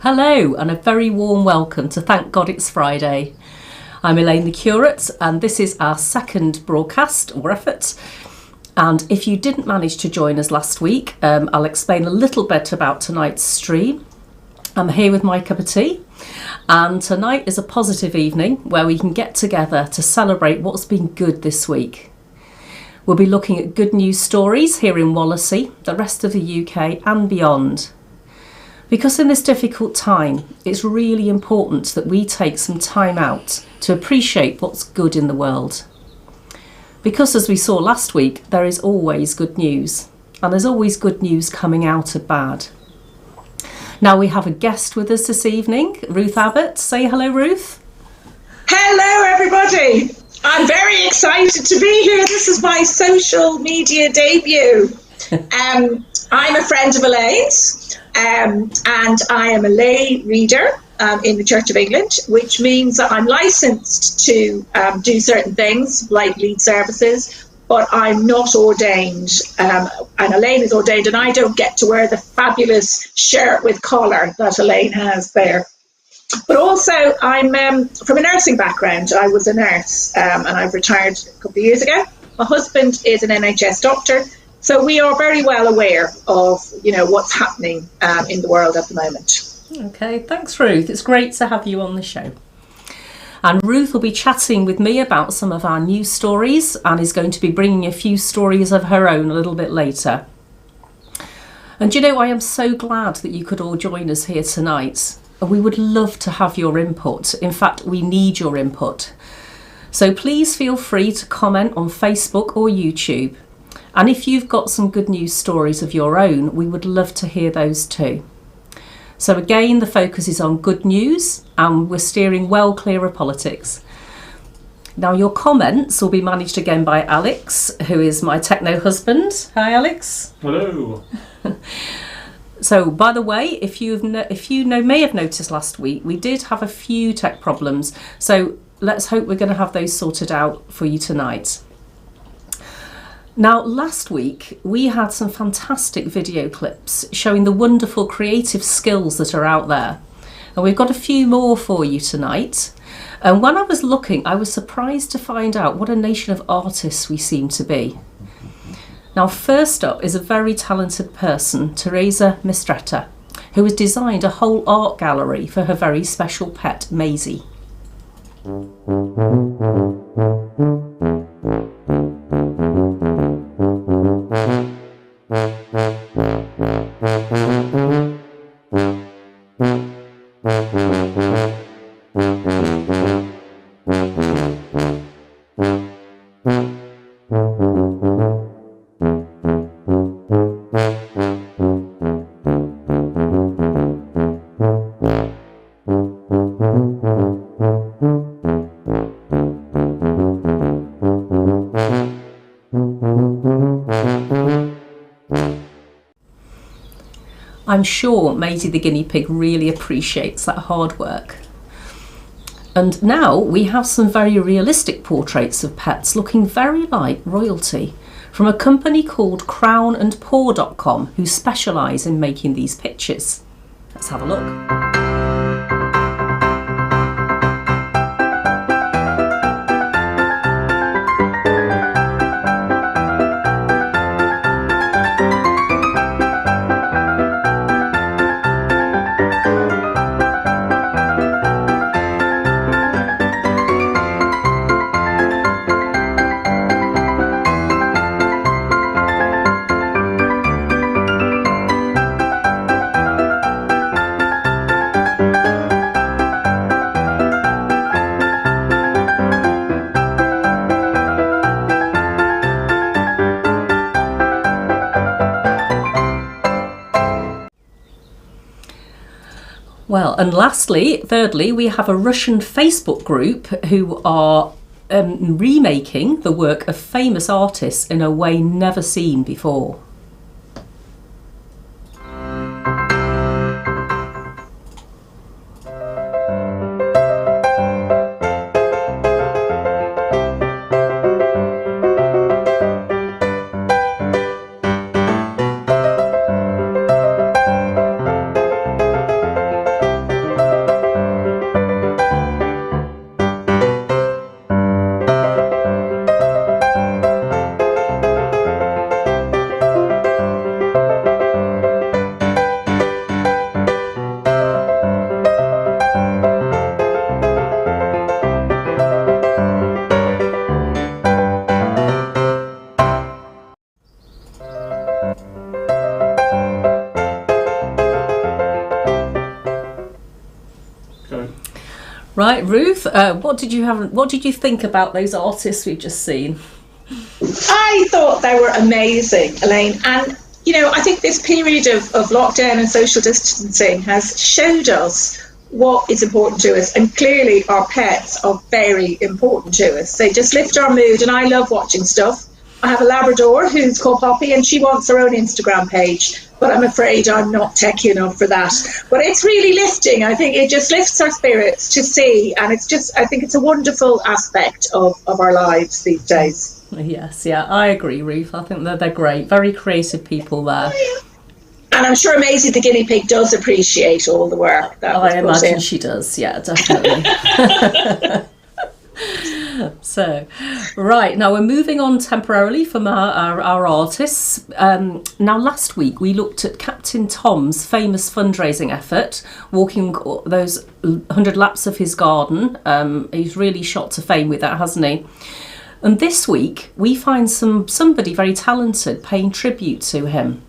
Hello and a very warm welcome to Thank God It's Friday. I'm Elaine the Curate and this is our second broadcast or effort. And if you didn't manage to join us last week, I'll explain a little bit about tonight's stream. I'm here with my cup of tea and tonight is a positive evening where we can get together to celebrate what's been good this week. We'll be looking at good news stories here in Wallasey, the rest of the UK and beyond. Because in this difficult time, it's really important that we take some time out to appreciate what's good in the world. Because as we saw last week, there is always good news, and there's always good news coming out of bad. Now we have a guest with us this evening, Ruth Abbott. Say hello, Ruth. Hello, everybody. I'm very excited to be here. This is my social media debut. I'm a friend of Elaine's, and I am a lay reader in the Church of England, which means that I'm licensed to do certain things like lead services, but I'm not ordained. And Elaine is ordained, and I don't get to wear the fabulous shirt with collar that Elaine has there. But also, I'm from a nursing background. I was a nurse, and I've retired a couple of years ago. My husband is an NHS doctor. So we are very well aware of, what's happening in the world at the moment. Okay, thanks, Ruth. It's great to have you on the show. And Ruth will be chatting with me about some of our news stories and is going to be bringing a few stories of her own a little bit later. And I am so glad that you could all join us here tonight. We would love to have your input. In fact, we need your input. So please feel free to comment on Facebook or YouTube. And if you've got some good news stories of your own, we would love to hear those too. So again, the focus is on good news and we're steering well clear of politics. Now your comments will be managed again by Alex, who is my techno husband. Hi, Alex. Hello. So by the way, if you may have noticed last week, we did have a few tech problems. So let's hope we're going to have those sorted out for you tonight. Now, last week, we had some fantastic video clips showing the wonderful creative skills that are out there. And we've got a few more for you tonight. And when I was looking, I was surprised to find out what a nation of artists we seem to be. Now, first up is a very talented person, Teresa Mistretta, who has designed a whole art gallery for her very special pet, Maisie. I'm sure Maisie the guinea pig really appreciates that hard work. And now we have some very realistic portraits of pets looking very like royalty from a company called crownandpaw.com, who specialise in making these pictures. Let's have a look. Well, and thirdly, we have a Russian Facebook group who are remaking the work of famous artists in a way never seen before. Right, Ruth, what did you think about those artists we've just seen? I thought they were amazing, Elaine. And, I think this period of lockdown and social distancing has showed us what is important to us. And clearly our pets are very important to us. They just lift our mood, and I love watching stuff. I have a Labrador who's called Poppy, and she wants her own Instagram page, but I'm afraid I'm not techy enough for that. But it's really lifting. I think it just lifts our spirits to see, and I think it's a wonderful aspect of our lives these days. Yes, yeah, I agree, Ruth. I think they're great. Very creative people there. And I'm sure Maisie the guinea pig does appreciate all the work that was I put imagine in. she does, yeah, definitely. So, right, now we're moving on temporarily from our artists. Now, last week we looked at Captain Tom's famous fundraising effort, walking those 100 laps of his garden. He's really shot to fame with that, hasn't he? And this week we find somebody very talented paying tribute to him.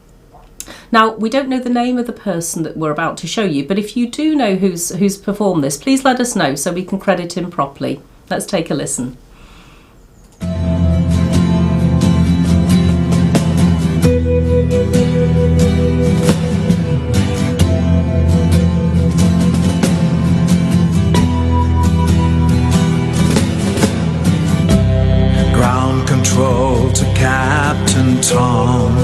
Now, we don't know the name of the person that we're about to show you, but if you do know who's performed this, please let us know so we can credit him properly. Let's take a listen. Ground control to Captain Tom.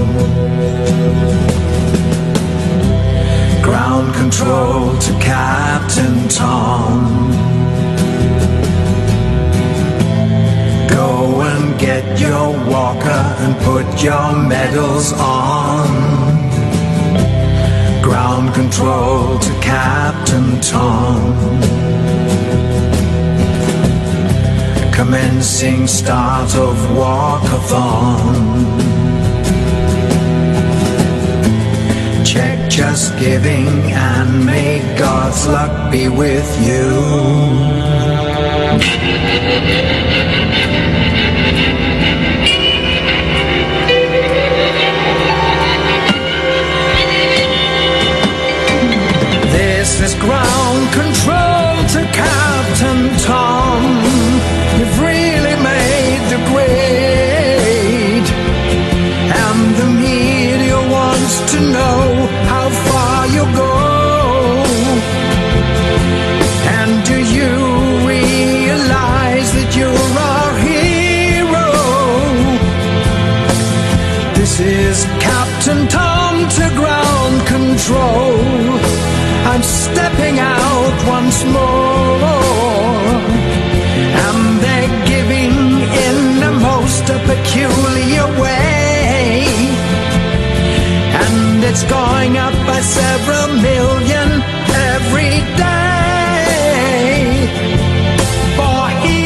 Ground control to Captain Tom. Go and get your walker and put your medals on. Ground control to Captain Tom. Commencing start of walkathon. Check just giving and may God's luck be with you. This is ground control to Captain Tom. You've really made the grade, and the media wants to know how far you go. And do you realize that you're our hero? This is Captain Tom to ground control. I'm stepping out once more, and they're giving in the most peculiar way, and it's going up by several million every day. For here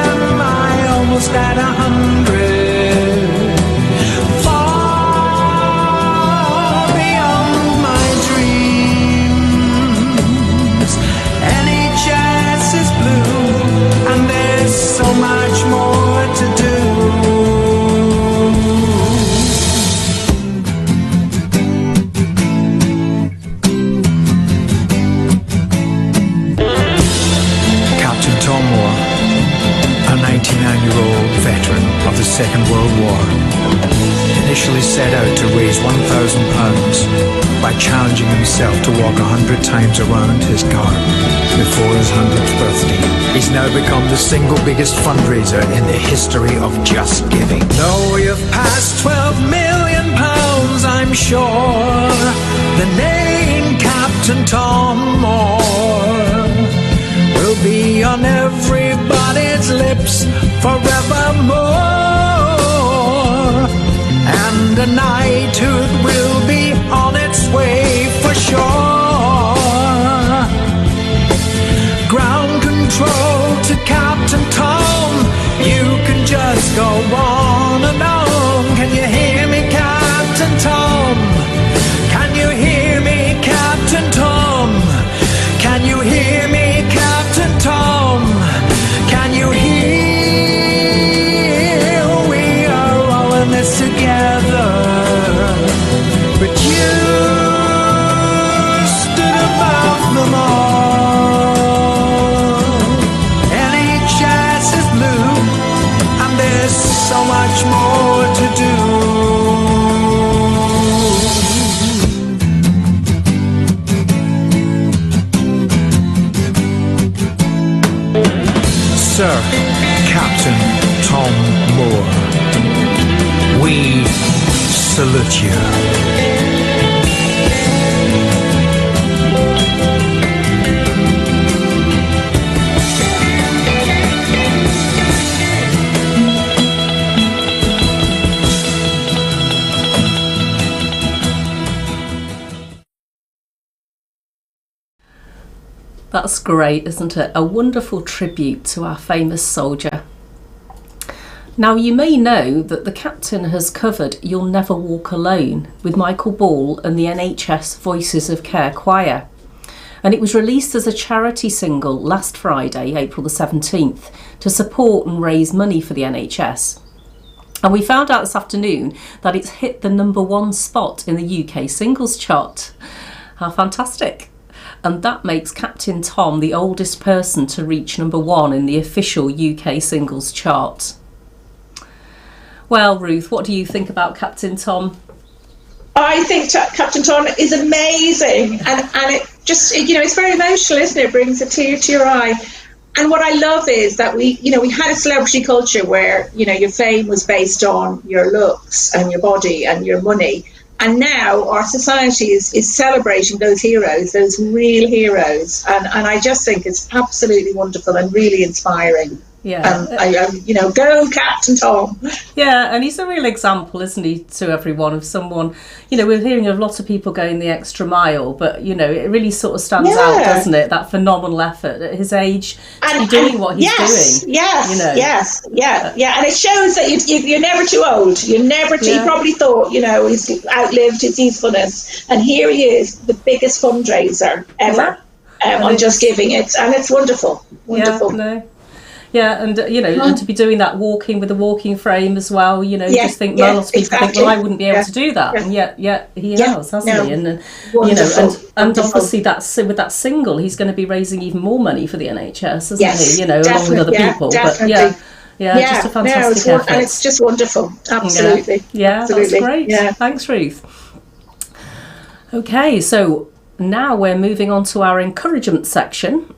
am I, almost at 100. So much more to do. Captain Tom Moore, a 99-year-old veteran of the Second World War, initially set out to raise £1,000 by challenging himself to walk 100 times around his garden before his 100th birthday. He's now become the single biggest fundraiser in the history of just giving. Though you've passed £12 million, I'm sure the name Captain Tom Moore will be on everybody's lips forevermore, and a knighthood will be on its way for sure. Ground control to Captain Tom, you can just go on and on. Can you hear me, Captain Tom? Can you hear me, Captain Tom? Can you hear me, Captain Tom? Can you hear? We are all in this together, but you stood above them all. NHS is blue, and there's so much more to do. Sir Captain Tom Moore, we salute you. That's great, isn't it? A wonderful tribute to our famous soldier. Now, you may know that the Captain has covered You'll Never Walk Alone with Michael Ball and the NHS Voices of Care Choir. And it was released as a charity single last Friday, April the 17th, to support and raise money for the NHS. And we found out this afternoon that it's hit the #1 spot in the UK singles chart. How fantastic! And that makes Captain Tom the oldest person to reach #1 in the official UK singles chart. Well, Ruth, what do you think about Captain Tom? I think Captain Tom is amazing, and it just, it's very emotional, isn't it? It brings a tear to your eye. And what I love is that we had a celebrity culture where, your fame was based on your looks and your body and your money. And now our society is celebrating those heroes, those real heroes. And I just think it's absolutely wonderful and really inspiring. Yeah. Go Captain Tom. Yeah, and he's a real example, isn't he, to everyone, of someone, we're hearing of a lot of people going the extra mile, but, it really sort of stands out, doesn't it? That phenomenal effort at his age to be doing what he's doing. Yes. And it shows that you're never too old. You're never too, he probably thought, he's outlived his usefulness. And here he is, the biggest fundraiser ever on Just Giving. It's wonderful. Wonderful. Yeah, and and to be doing that walking with a walking frame as well, just think a lot of people think, well, I wouldn't be able to do that, and yet he has, hasn't he? And and obviously with that single, he's going to be raising even more money for the NHS, isn't he? Along with other people. Definitely. But just a fantastic effort, and it's just wonderful. Absolutely. Yeah, that's great. Yeah. Thanks, Ruth. Okay, so now we're moving on to our encouragement section.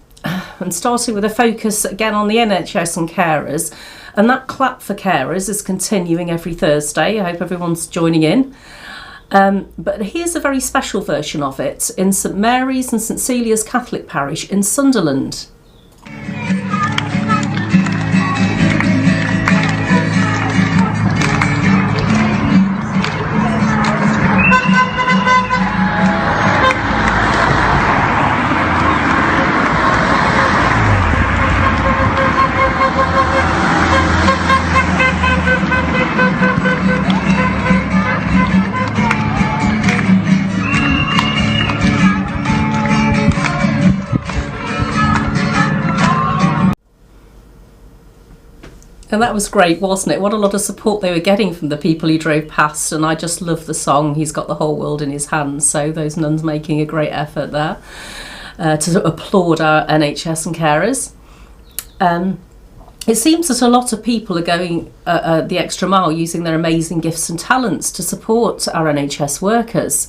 And starting with a focus again on the NHS and carers. And that clap for carers is continuing every Thursday. I hope everyone's joining in. But here's a very special version of it in St Mary's and St Celia's Catholic Parish in Sunderland. And that was great, wasn't it? What a lot of support they were getting from the people who drove past. And I just love the song, He's Got the Whole World in His Hands. So those nuns making a great effort there to applaud our NHS and carers. It seems that a lot of people are going the extra mile, using their amazing gifts and talents to support our NHS workers.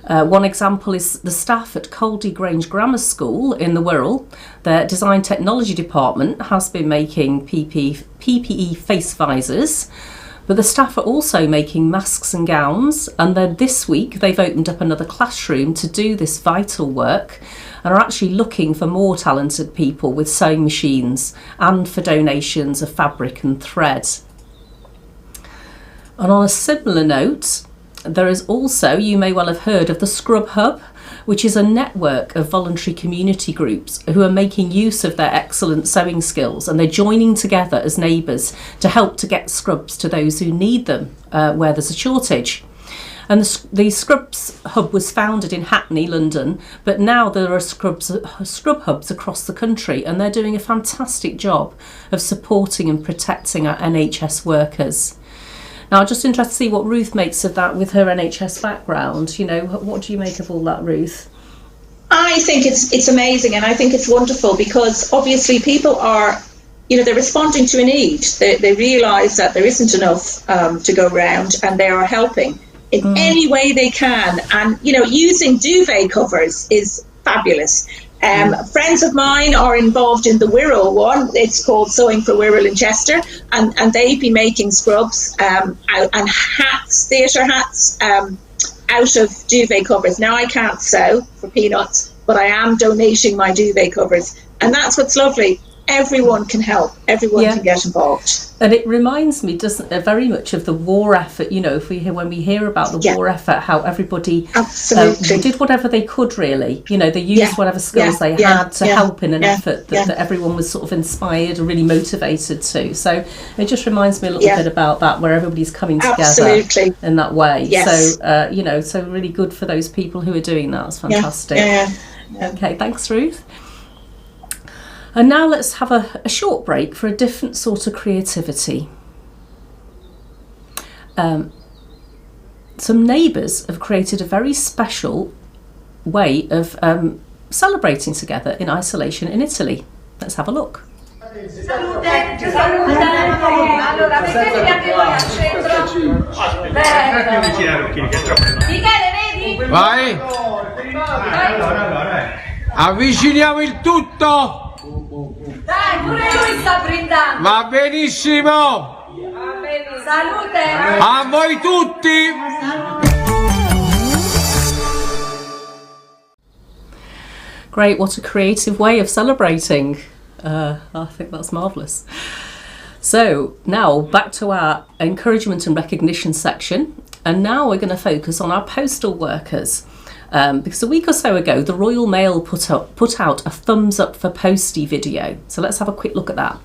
One example is the staff at Coldy Grange Grammar School in the Wirral. Their design technology department has been making PPE face visors, but the staff are also making masks and gowns. And then this week they've opened up another classroom to do this vital work, and are actually looking for more talented people with sewing machines and for donations of fabric and thread. And on a similar note, there is also, you may well have heard of the Scrub Hub, which is a network of voluntary community groups who are making use of their excellent sewing skills, and they're joining together as neighbours to help to get scrubs to those who need them where there's a shortage. And the Scrubs Hub was founded in Hackney, London, but now there are scrub hubs across the country, and they're doing a fantastic job of supporting and protecting our NHS workers. Now, I'm just interested to see what Ruth makes of that with her NHS background. You know, what do you make of all that, Ruth? I think it's amazing, and I think it's wonderful, because obviously people are, they're responding to a need. They realise that there isn't enough to go around, and they are helping in any way they can. And, using duvet covers is fabulous. Friends of mine are involved in the Wirral one. It's called Sewing for Wirral in Chester, and they've been making scrubs and hats, theatre hats, out of duvet covers. Now, I can't sew for peanuts, but I am donating my duvet covers, and that's what's lovely. Everyone can help. Everyone can get involved. And it reminds me, doesn't it, very much of the war effort. When we hear about the war effort, how everybody did whatever they could, really. They used whatever skills they had to help in an effort that everyone was sort of inspired and really motivated to. So it just reminds me a little bit about that, where everybody's coming together in that way. Yes. So, so really good for those people who are doing that. It's fantastic. Yeah. Okay, thanks, Ruth. And now let's have a short break for a different sort of creativity. Some neighbours have created a very special way of celebrating together in isolation in Italy. Let's have a look. Vai! Avviciniamo il tutto! Dai, pure lui sta brindando! Va benissimo! Salute! A voi tutti! Great, what a creative way of celebrating. I think that's marvellous. So now back to our encouragement and recognition section, and now we're going to focus on our postal workers. Because a week or so ago, the Royal Mail put out a thumbs up for postie video. So let's have a quick look at that.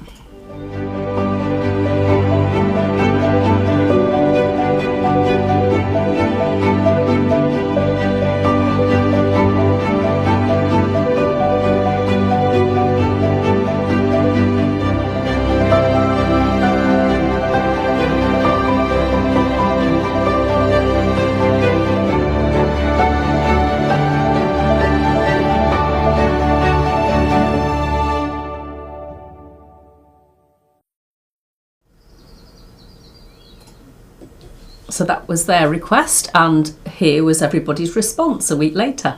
So that was their request, and here was everybody's response a week later.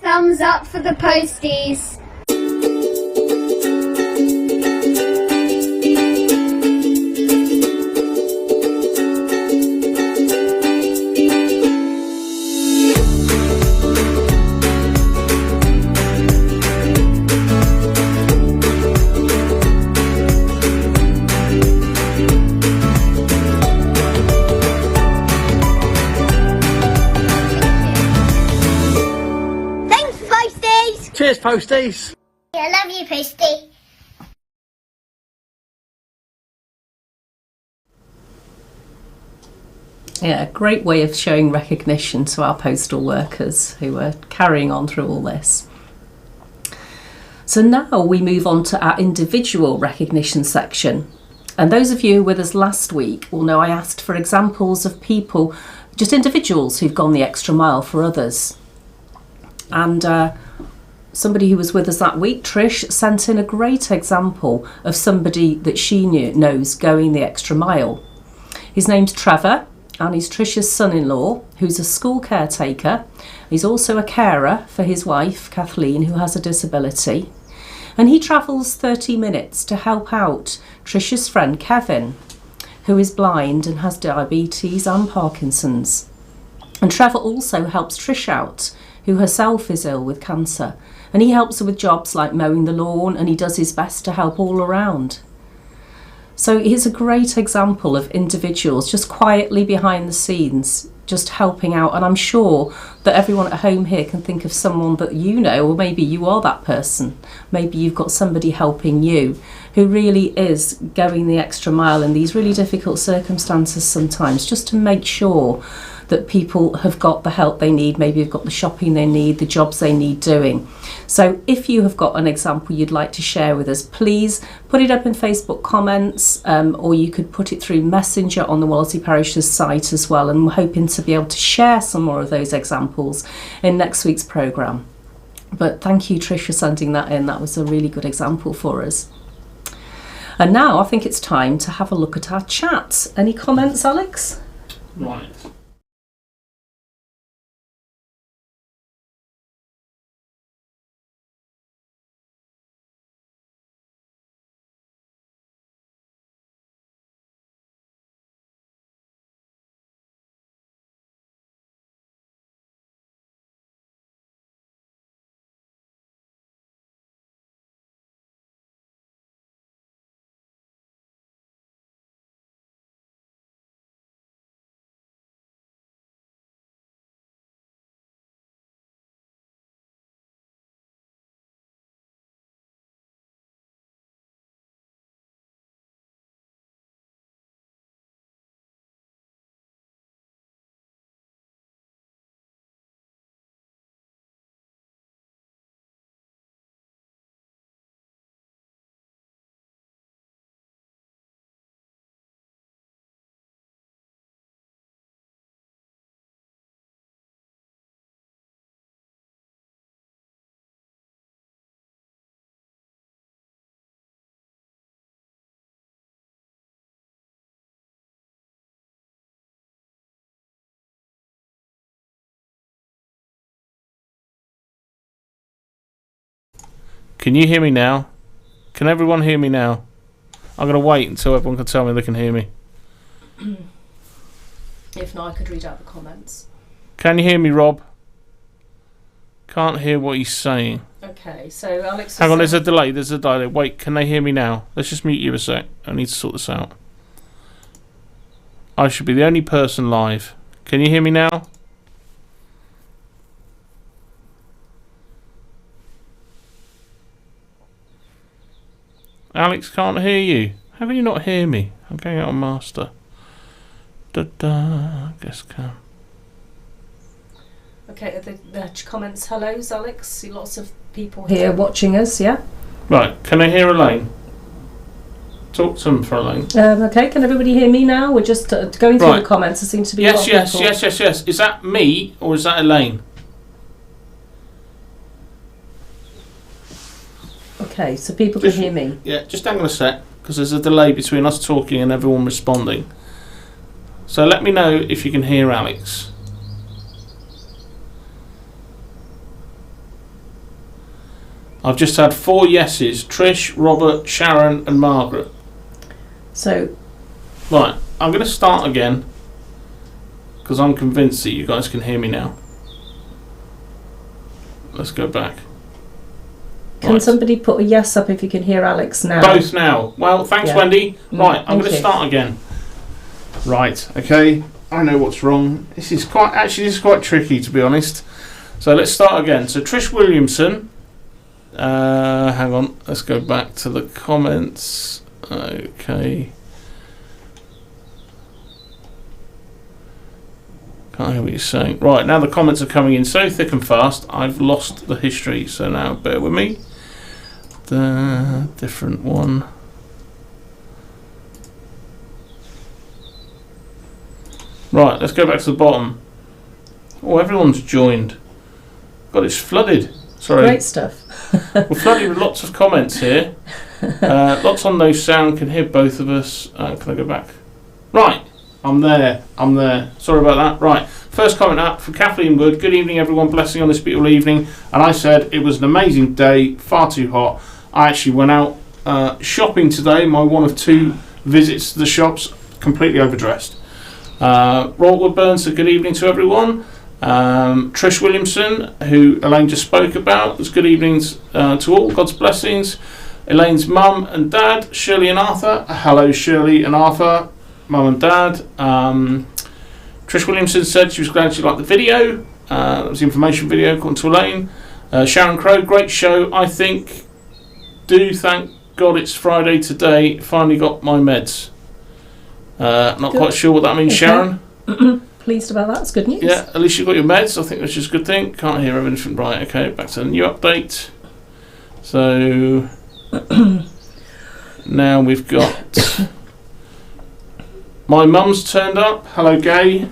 Thumbs up for the posties. Cheers, posties. I love you, Posty. Yeah, great way of showing recognition to our postal workers who are carrying on through all this. So now we move on to our individual recognition section. And those of you with us last week will know I asked for examples of people, just individuals who've gone the extra mile for others. And somebody who was with us that week, Trish, sent in a great example of somebody that she knows going the extra mile. His name's Trevor. And he's Trish's son-in-law, who's a school caretaker. He's also a carer for his wife, Kathleen, who has a disability. And he travels 30 minutes to help out Trish's friend, Kevin, who is blind and has diabetes and Parkinson's. And Trevor also helps Trish out, who herself is ill with cancer. And he helps her with jobs like mowing the lawn, and he does his best to help all around. So here's a great example of individuals just quietly behind the scenes, just helping out. And I'm sure that everyone at home here can think of someone that you know, or maybe you are that person. Maybe you've got somebody helping you who really is going the extra mile in these really difficult circumstances sometimes, just to make sure that people have got the help they need, maybe have got the shopping they need, the jobs they need doing. So if you have got an example you'd like to share with us, please put it up in Facebook comments, or you could put it through Messenger on the Wallasey Parish's site as well, and we're hoping to be able to share some more of those examples in next week's programme. But thank you, Trish, for sending that in. That was a really good example for us. And now I think it's time to have a look at our chat. Any comments, Alex? Right. Can you hear me now? Can everyone hear me now? I'm going to wait until everyone can tell me they can hear me. If not, I could read out the comments. Can you hear me, Rob? Can't hear what he's saying. Okay, so Alex... Hang on, there's a delay. Wait, can they hear me now? Let's just mute you a sec. I need to sort this out. I should be the only person live. Can you hear me now? Alex can't hear you. How can you not hear me? I'm going out on master. Guess can. Okay, the comments, hellos, Alex. See lots of people here watching us, yeah? Right, can I hear Elaine? Talk to them for Elaine. Okay, can everybody hear me now? We're just going through the comments. There seems to be a lot of people. Yes. Is that me or is that Elaine? Okay, so people can hear me. Yeah, just hang on a sec, because there's a delay between us talking and everyone responding. So let me know if you can hear Alex. I've just had 4 yeses: Trish, Robert, Sharon and Margaret. So... Right, I'm going to start again, because I'm convinced that you guys can hear me now. Let's go back. Can somebody put a yes up if you can hear Alex now? Both now. Well, thanks, Yeah. Wendy. Right, I'm going to you. start again. Right, okay. I know what's wrong. This is quite tricky, to be honest. So let's start again. So Trish Williamson, Hang on, let's go back to the comments. Okay. Can't hear what you're saying. Right, now the comments are coming in so thick and fast, I've lost the history, so now bear with me. The different one. Right, let's go back to the bottom. Oh, everyone's joined. God, it's flooded. Sorry. Great stuff. We're flooded with lots of comments here. Lots on no sound, can hear both of us. Can I go back? Right, I'm there. Sorry about that. Right, first comment up from Kathleen Wood. Good evening, everyone. Blessing on this beautiful evening. And I said it was an amazing day, far too hot. I actually went out shopping today, my one of 2 visits to the shops, completely overdressed. Robert Woodburn said good evening to everyone. Trish Williamson, who Elaine just spoke about, was good evenings to all. God's blessings. Elaine's mum and dad, Shirley and Arthur. Hello, Shirley and Arthur, mum and dad. Trish Williamson said she was glad she liked the video. That was the information video, according to Elaine. Sharon Crow, great show. I think, do thank God it's Friday today. Finally got my meds. Not Good. quite sure what that means, Okay. Sharon. Pleased about that. It's good news. Yeah, at least you got your meds. I think that's just a good thing. Can't hear everything. Right, okay, back to the new update. So now we've got my mum's turned up. Hello, Gay.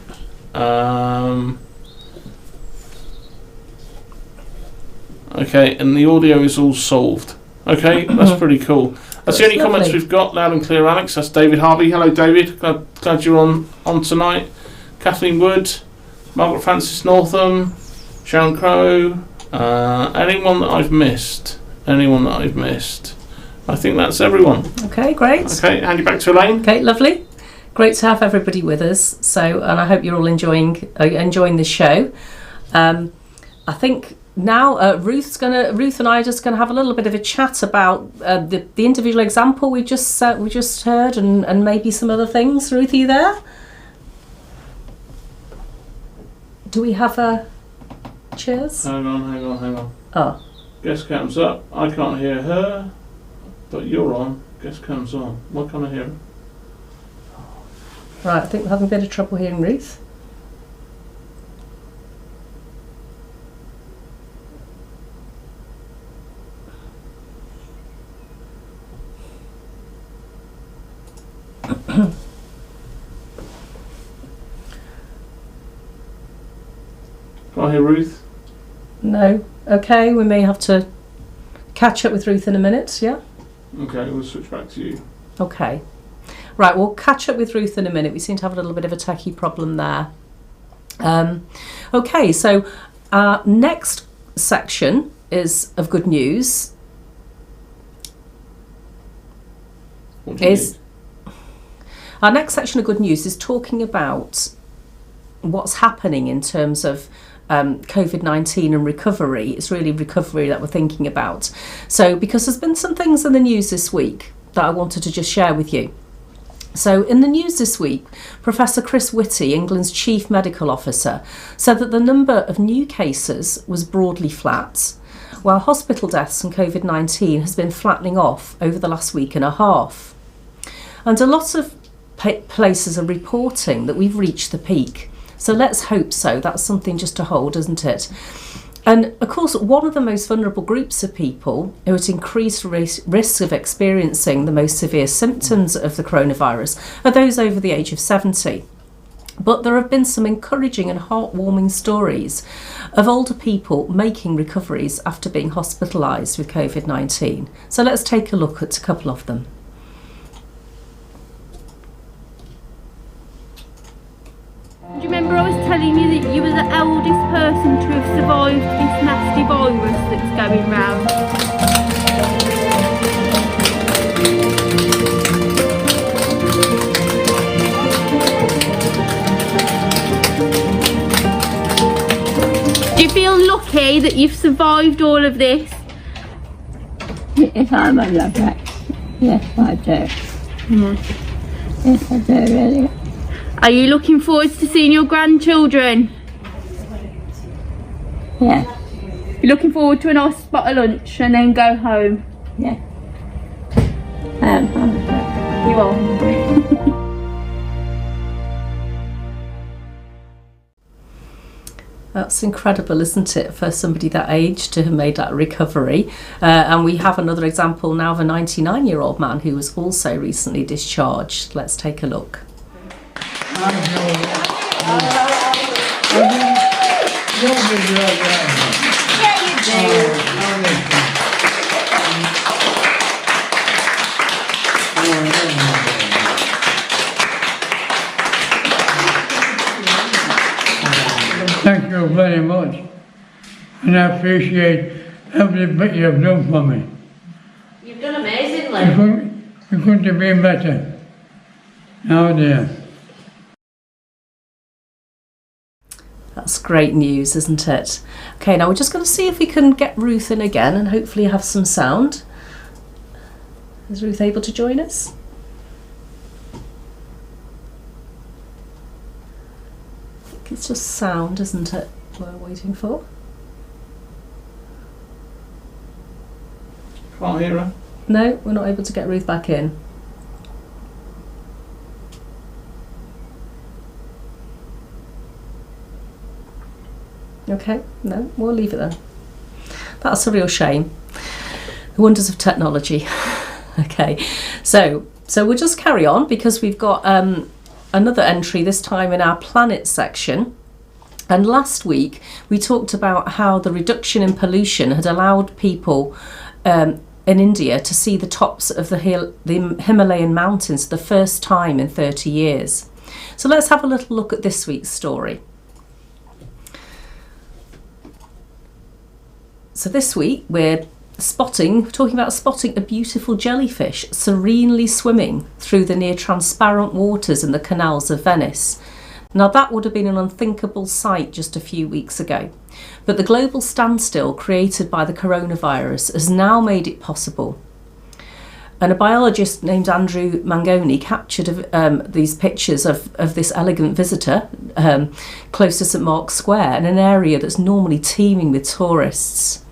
Okay, and the audio is all solved. Okay, that's pretty cool. That's the only Lovely. comments we've got, loud and clear, Alex. That's David Harvey. Hello, David. Glad you're on tonight. Kathleen Wood, Margaret Francis Northam, Sharon Crow. Anyone that I've missed? I think that's everyone. Okay, great. Okay, hand you back to Elaine. Okay, lovely. Great to have everybody with us. So, and I hope you're all enjoying this show. I think now Ruth and I are just gonna have a little bit of a chat about the individual example we just heard, and maybe some other things. Ruth, are you there? Do we have a cheers? Hang on. Oh, Guest cam's up. I can't hear her, but you're on. Guest cam's on. Why can't I hear her? right. I think we're having a bit of trouble hearing Ruth. Can't hear Ruth. No. Okay, we may have to catch up with Ruth in a minute. Yeah. Okay, we'll switch back to you. Okay. Right, we'll catch up with Ruth in a minute. We seem to have a little bit of a techie problem there. Okay, so our next section is of good news. What do you need? Our next section of good news is talking about what's happening in terms of COVID-19 and recovery. It's really recovery that we're thinking about. So, because there's been some things in the news this week that I wanted to just share with you. So, in the news this week, Professor Chris Whitty, England's Chief Medical Officer, said that the number of new cases was broadly flat, while hospital deaths and COVID-19 has been flattening off over the last week and a half. And a lot of places are reporting that we've reached the peak. So let's hope so. That's something just to hold, isn't it? And of course, one of the most vulnerable groups of people who are at increased risk of experiencing the most severe symptoms of the coronavirus are those over the age of 70. But there have been some encouraging and heartwarming stories of older people making recoveries after being hospitalised with COVID-19. So let's take a look at a couple of them. Do you remember I was telling you that you were the eldest person to have survived this nasty virus that's going round? Do you feel lucky that you've survived all of this? Yes, I'm a lucky. Yes, I do. Yes, I do, really. Are you looking forward to seeing your grandchildren? Yes. You're looking forward to a nice spot of lunch and then go home. Yeah. I am hungry. You are hungry. That's incredible, isn't it, for somebody that age to have made that recovery. And we have another example now of a 99-year-old man who was also recently discharged. Let's take a look. Thank you very much, and I appreciate every bit you've done for me. You've done amazingly. You couldn't have been better. Oh dear. That's great news, isn't it? Okay, now we're just going to see if we can get Ruth in again and hopefully have some sound. Is Ruth able to join us? It's just sound, isn't it, we're waiting for? Can't hear her. No, we're not able to get Ruth back in. Okay, no, we'll leave it then. That's a real shame. The wonders of technology. Okay, so we'll just carry on because we've got another entry, this time in our planet section. And last week we talked about how the reduction in pollution had allowed people in India to see the tops of the Himalayan mountains for the first time in 30 years. So let's have a little look at this week's story. So this week we're talking about spotting a beautiful jellyfish serenely swimming through the near transparent waters in the canals of Venice. Now that would have been an unthinkable sight just a few weeks ago, but the global standstill created by the coronavirus has now made it possible. And a biologist named Andrew Mangoni captured these pictures of this elegant visitor close to St Mark's Square in an area that's normally teeming with tourists.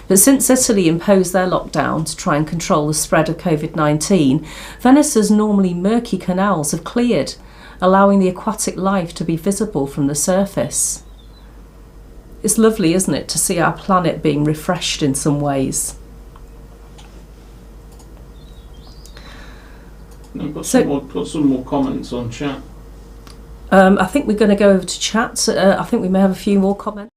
But since Italy imposed their lockdown to try and control the spread of COVID-19, Venice's normally murky canals have cleared, allowing the aquatic life to be visible from the surface. It's lovely, isn't it, to see our planet being refreshed in some ways. I've got some more comments on chat. I think we're going to go over to chat. I think we may have a few more comments.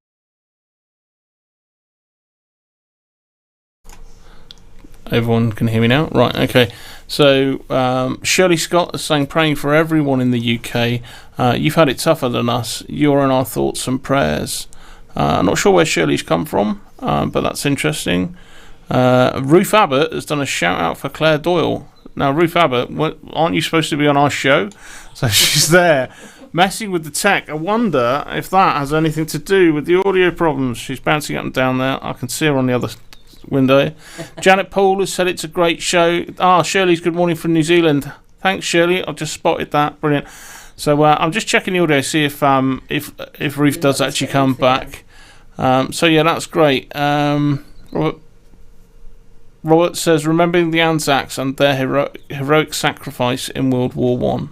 Everyone can hear me now? Right, okay. So, Shirley Scott is saying, praying for everyone in the UK. You've had it tougher than us. You're in our thoughts and prayers. I'm not sure where Shirley's come from, but that's interesting. Ruth Abbott has done a shout out for Claire Doyle. Now, Ruth Abbott, aren't you supposed to be on our show? So she's there messing with the tech. I wonder if that has anything to do with the audio problems. She's bouncing up and down there. I can see her on the other window. Janet Paul has said it's a great show. Shirley's good morning from New Zealand. Thanks, Shirley. I've just spotted that. Brilliant. So I'm just checking the audio, see if Ruth does actually come back. So yeah, that's great. Robert says, remembering the Anzacs and their heroic sacrifice in World War One.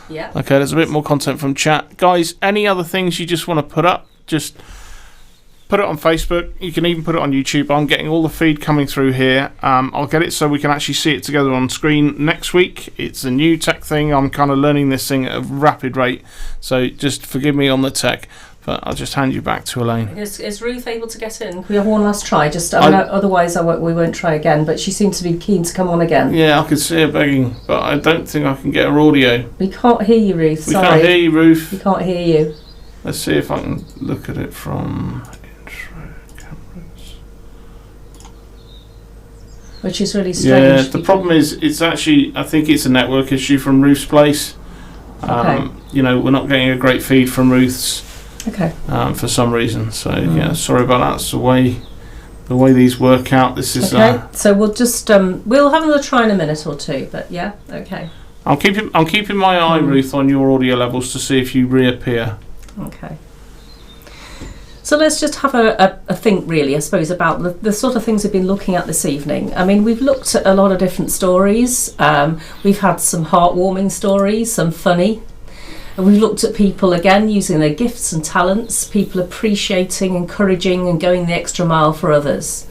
Yeah. Okay, there's a bit more content from chat. Guys, any other things you just want to put up? Just put it on Facebook. You can even put it on YouTube. I'm getting all the feed coming through here. I'll get it so we can actually see it together on screen next week. It's a new tech thing. I'm kind of learning this thing at a rapid rate. So just forgive me on the tech. But I'll just hand you back to Elaine. Is Ruth able to get in? Can we have one last try? Otherwise we won't try again. But she seems to be keen to come on again. Yeah, I can see her begging, but I don't think I can get her audio. We can't hear you, Ruth. We can't hear you, Ruth. We can't hear you. Let's see if I can look at it from intro cameras. Which is really strange. Yeah, the problem is, it's actually, I think it's a network issue from Ruth's place. Okay. We're not getting a great feed from Ruth's. Okay. For some reason, so yeah, sorry about that. It's the way these work out. This is okay. So we'll just we'll have another try in a minute or two, but yeah, okay. I'm keeping my eye, Ruth, on your audio levels to see if you reappear. Okay. So let's just have a think, really, I suppose, about the sort of things we've been looking at this evening. I mean, we've looked at a lot of different stories. We've had some heartwarming stories, some funny. And we've looked at people, again, using their gifts and talents, people appreciating, encouraging and going the extra mile for others.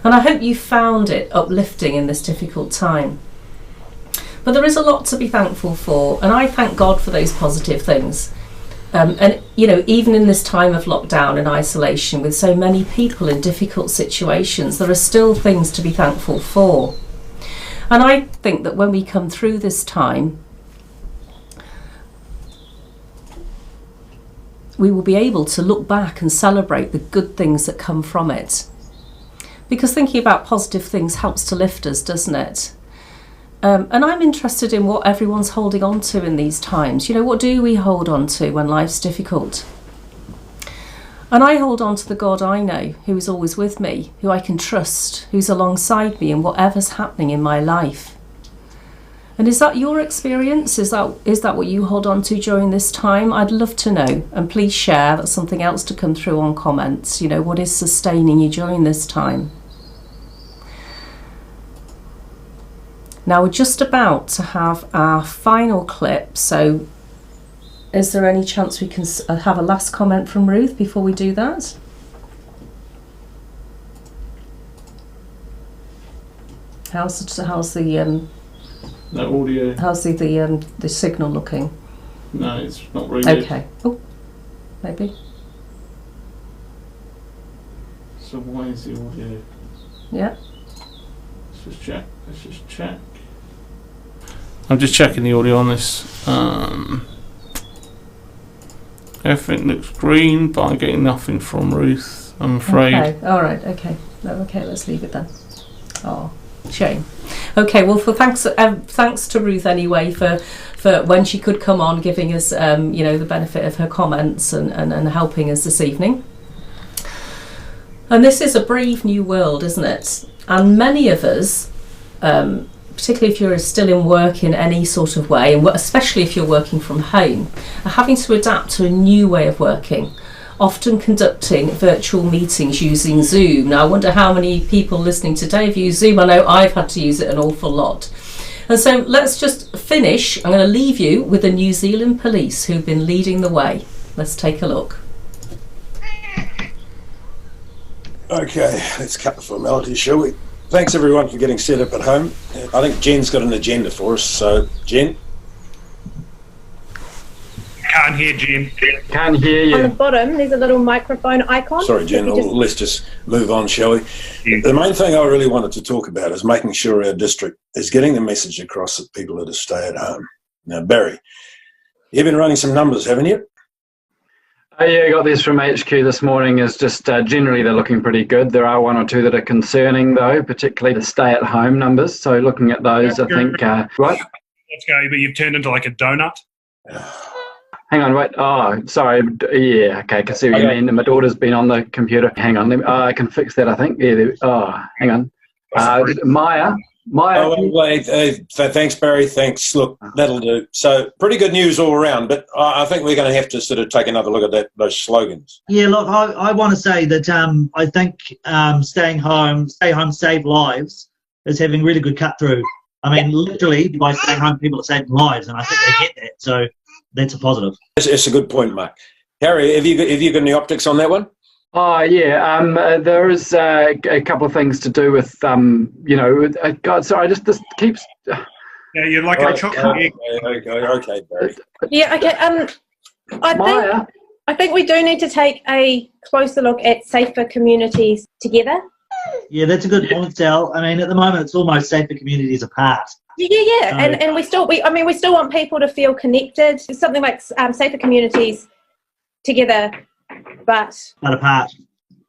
And I hope you found it uplifting in this difficult time. But there is a lot to be thankful for, and I thank God for those positive things. And, you know, even in this time of lockdown and isolation, with so many people in difficult situations, there are still things to be thankful for. And I think that when we come through this time, we will be able to look back and celebrate the good things that come from it. Because thinking about positive things helps to lift us, doesn't it? And I'm interested in what everyone's holding on to in these times. You know, what do we hold on to when life's difficult? And I hold on to the God I know, who is always with me, who I can trust, who's alongside me in whatever's happening in my life. And is that your experience? Is that what you hold on to during this time? I'd love to know. And please share. That's something else to come through on comments. You know, what is sustaining you during this time? Now we're just about to have our final clip, so is there any chance we can have a last comment from Ruth before we do that? How's the No audio. how's the signal looking? No, it's not really good. Okay. Oh, maybe. So why is the audio? Yeah. Let's just check. I'm just checking the audio on this. Everything looks green, but I'm getting nothing from Ruth, I'm afraid. Okay. All right. Okay. No, okay. Let's leave it then. Oh, shame. Okay. Well, thanks to Ruth anyway for when she could come on, giving us you know, the benefit of her comments and helping us this evening. And this is a brave new world, isn't it? And many of us, particularly if you're still in work in any sort of way, and especially if you're working from home, are having to adapt to a new way of working, often conducting virtual meetings using Zoom. Now, I wonder how many people listening today have used Zoom. I know I've had to use it an awful lot. And so let's just finish. I'm going to leave you with the New Zealand police who've been leading the way. Let's take a look. Okay, let's cut the formalities, shall we? Thanks everyone for getting set up at home. I think Jen's got an agenda for us, so Jen? Can't hear Jen. Can't hear you. On the bottom, there's a little microphone icon. Sorry, Jen, let's just move on, shall we? Yeah. The main thing I really wanted to talk about is making sure our district is getting the message across that people are to stay at home. Now, Barry, you've been running some numbers, haven't you? Yeah, I got these from HQ this morning. Is just generally they're looking pretty good. There are one or two that are concerning though, particularly the stay-at-home numbers. So looking at those, I think right. Let's go, but you've turned into like a donut. Hang on, wait. Oh, sorry. Yeah, okay. I can see what you mean. My daughter's been on the computer. Hang on. I can fix that. I think. Yeah. Hang on. Maya. Oh, wait, thanks, Barry. Thanks. Look, that'll do. So, pretty good news all around, but I think we're going to have to sort of take another look at those slogans. Yeah, look, I want to say that I think stay home, save lives is having really good cut through. I mean, literally, by staying home, people are saving lives, and I think they get that. So, that's a positive. It's a good point, Mark. Harry, have you got any optics on that one? Oh yeah, there is a couple of things to do with God. Sorry, this keeps. Yeah, you're like a chocolate. Okay, Barry. Yeah, okay. I think we do need to take a closer look at safer communities together. Yeah, that's a good point, Sal. I mean, at the moment, it's almost safer communities apart. Yeah, and we still want people to feel connected. Something like safer communities together. But apart.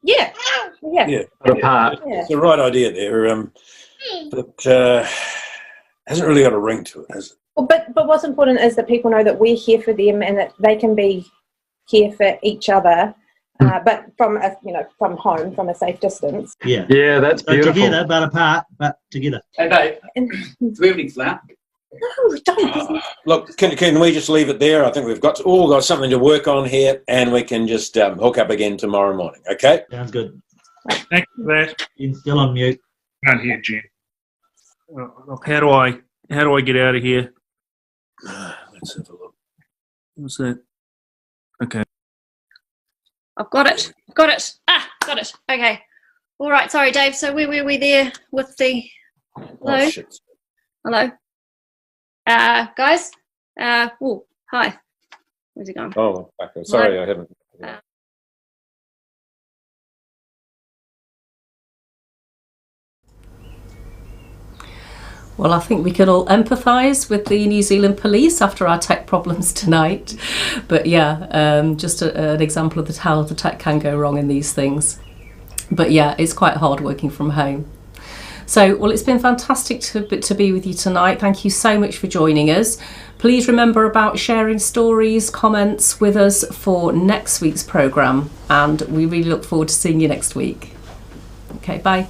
Yeah. But apart. Yeah. It's the right idea there, but hasn't really got a ring to it, has it? Well, but what's important is that people know that we're here for them and that they can be here for each other, but from home, from a safe distance. Yeah. Yeah, that's beautiful. Together, but apart, but together. Hey, Dave, do we have any flat? No, don't. Look, can we just leave it there? I think we've all got something to work on here, and we can just hook up again tomorrow morning. Okay? Sounds good. Thank you for that. You're still on mute. Can't hear Jen. Look, how do I get out of here? Let's have a look. What's that? Okay. I've got it. Got it. Got it. Okay. All right. Sorry, Dave. So where were we there with the... Hello? Oh, shit. Hello? Guys? Oh, hi. Where's he gone? Oh, okay. Sorry, I haven't. Well, I think we can all empathise with the New Zealand police after our tech problems tonight. But yeah, just an example of how the tech can go wrong in these things. But yeah, it's quite hard working from home. So, well, it's been fantastic to be with you tonight. Thank you so much for joining us. Please remember about sharing stories, comments with us for next week's programme. And we really look forward to seeing you next week. Okay, bye.